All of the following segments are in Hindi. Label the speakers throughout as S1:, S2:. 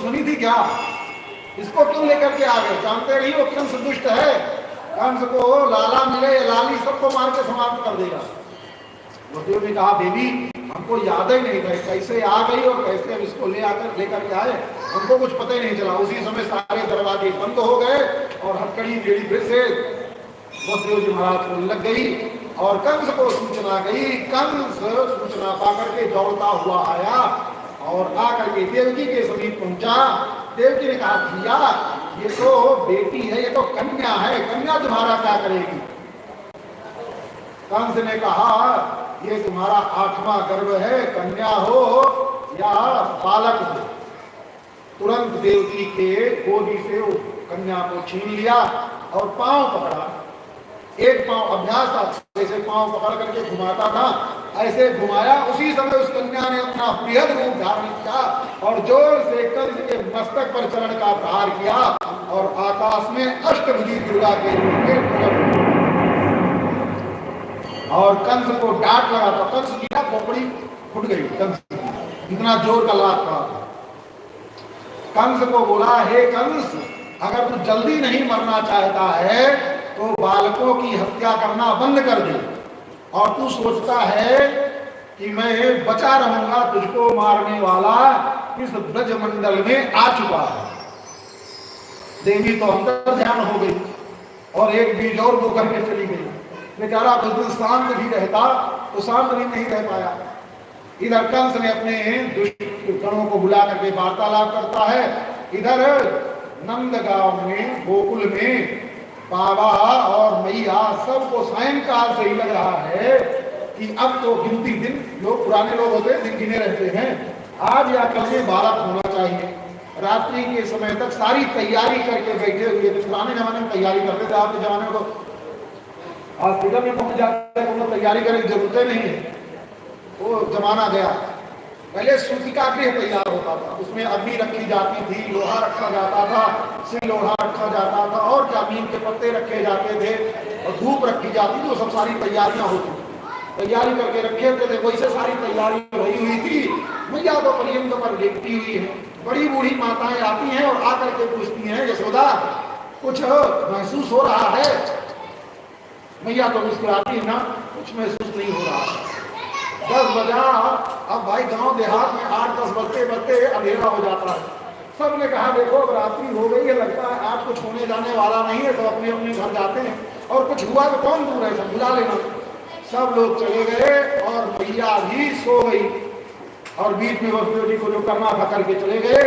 S1: सुनी थी क्या? इसको क्यों लेकर के आ गए? जानते नहीं वो कंस दुष्ट है, कंस को लाला मिले या लाली सबको मार के समाप्त कर देगा। वसुदेव ने कहा देवी हमको याद ही नहीं था कैसे आ गई और कैसे हम इसको लेकर के आए, हमको कुछ पता ही नहीं चला। उसी समय सारे दरवाजे बंद हो गए और हथकड़ी बेड़ी फिर से वसुदेव जी महाराज को लग गई और कंस को सूचना गई। कंस सूचना पाकर के दौड़ता हुआ आया और आकर के देवकी के समीप पहुंचा। देवकी ने कहा भैया ये तो बेटी है, ये तो कन्या है, कन्या तुम्हारा क्या करेगी? कंस ने कहा ये तुम्हारा 8वां गर्भ है, कन्या हो या बालक हो। तुरंत देवकी के गोदी से वो कन्या को छीन लिया और पांव पकड़ा। एक पांव अभ्यास था, जैसे पांव पकड़ करके घुमाता था ऐसे घुमाया। उसी समय उस कन्या ने अपना बृहद रूप धारण किया और जोर से कंस के मस्तक पर चरण का प्रहार किया और आकाश में अष्टभुजी दुर्गा के रूप में और कंस को डांट लगा था। कंस गिरा, खोपड़ी फूट गई कंस की, इतना जोर का लात था। कंस को बोला हे कंस अगर तू जल्दी नहीं मरना चाहता है तो बालकों की हत्या करना बंद कर दे, और तू सोचता है कि मैं बचा रहूंगा, तुझको मारने वाला इस ब्रजमंडल में आ चुका है। देवी तो अंतर ध्यान हो गई और एक बीज और वो करके चली गई। बेचारा कुछ दिन शांत भी रहता तो शांत भी नहीं रह पाया। इधर कंस ने अपने दुष्ट गणों को बुला करके वार्तालाप करता है। इधर नंदगांव में गोकुल में बाबा और मैया सबको सायंकाल से ही लग रहा है कि अब तो गिनती दिन, लोग पुराने लोग होते हैं दिन गिने रहते हैं, आज या कल में बालक होना चाहिए। रात्रि के समय तक सारी तैयारी करके बैठे हुए थे। पुराने जमाने में तैयारी करते थे, आज के जमाने में तो हॉस्पिटल में पहुंच जाते हैं, तो तैयारी करने की जरूरत नहीं है, वो जमाना गया। पहले सूतिका गृह तैयार होता था, उसमें अग्नि रखी जाती थी, लोहा रखा जाता था, सिर लोहा रखा जाता था और जामीन के पत्ते रखे जाते थे और धूप रखी जाती थी। वो सब सारी तैयारियां होती थी, तैयारी करके रखे होते थे। वैसे सारी तैयारी रही हुई थी। मैया तो पर्यंत पर लेटती हुई है। बड़ी बूढ़ी माताएं आती हैं और आकर के पूछती हैं यशोदा कुछ महसूस हो रहा है? मैया तो मुस्कुराती है ना, कुछ महसूस नहीं हो रहा है। 10 बजा, अब भाई गांव देहात में 8-10 बजते बजते अंधेरा हो जाता है। सब ने कहा देखो अब रात्रि हो गई है, लगता है आज कुछ होने जाने वाला नहीं है, सब अपने अपने घर जाते हैं और कुछ हुआ तो कौन दूर है, सब बुला लेना। सब लोग चले गए और मैया भी सो गई और बीच में वसुदेव जी को जो करना था करके चले गए।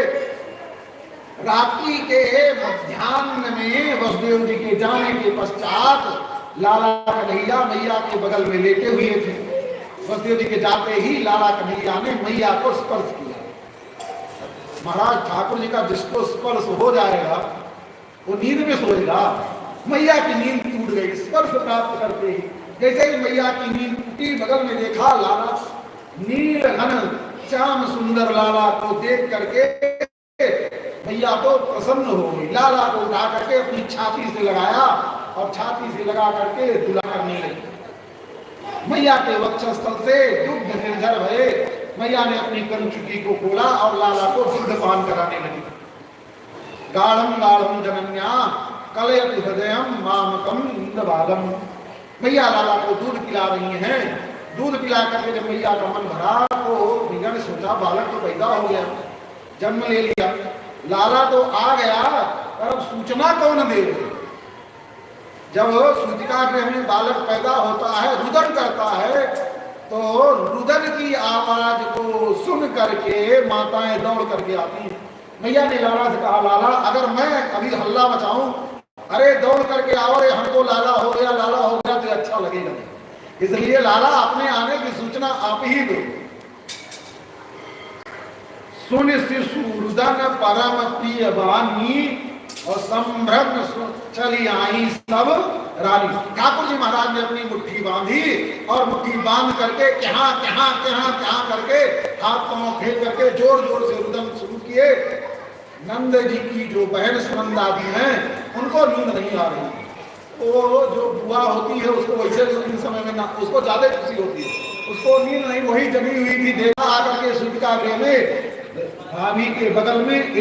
S1: रात्रि के मध्याह्न में वसुदेव जी के जाने के पश्चात लाला कन्हैया मैया के बगल में लेटे हुए थे। वसुदेव जी के जाते ही लाला कन्हैया ने मैया को स्पर्श किया। महाराज ठाकुर जी का जिसको स्पर्श हो जाएगा वो नींद में सोएगा। मैया की नींद टूट गई स्पर्श प्राप्त करते ही। जैसे ही मैया की नींद टूटी, बगल में देखा लाला, नील घन श्याम सुंदर लाला को देख करके मैया तो प्रसन्न हो गई। लाला को उठा करके अपनी छाती से लगाया और छाती से लगा करके दुला करने लगी। मैया के वक्षस्थल से दुग्ध निर्झर भये। मैया ने अपनी कंचुकी को खोला और लाला को दुग्ध पान कराने लगी। गाढ़म गाढ़म जनन्या कलयत हृदयम मामकम इंद्रबादम। मैया लाला को दूध पिला रही हैं। दूध पिला करके जब मैया का मन भरा तो मैया ने सोचा बालक तो पैदा हो गया, जन्म ले लिया, लाला तो आ गया, पर अब सूचना कौन दे? जब सूतिका गृह में बालक पैदा होता है, रुदन करता है, तो रुदन की आवाज को सुन करके माताएं दौड़ करके आती हैं। मैया ने लाला से कहा लाला अगर मैं अभी हल्ला मचाऊं, अरे दौड़ करके आओ, अरे हमको लाला हो गया, लाला हो गया, तो अच्छा लगेगा। इसलिए लाला अपने आने की सूचना आप ही दो। सुन शिशु रुदन परम प्रिय वाणी और संभ्रम चली आई सब रानी। ठाकुर जी महाराज ने अपनी मुट्ठी बांधी और मुट्ठी बांध करके क्या करके हाथ पांव फेंक करके जोर जोर से रुदन शुरू किए। नंद जी की जो बहन सुनंदा दी हैं उनको नींद नहीं आ रही। वो जो बुआ होती है उसको वैसे इन समय में ना, उसको ज्यादा खुशी होती है, उसको नींद नहीं, वही जगी हुई थी। देखा आकर के सूतिका गृह में भाभी के बगल में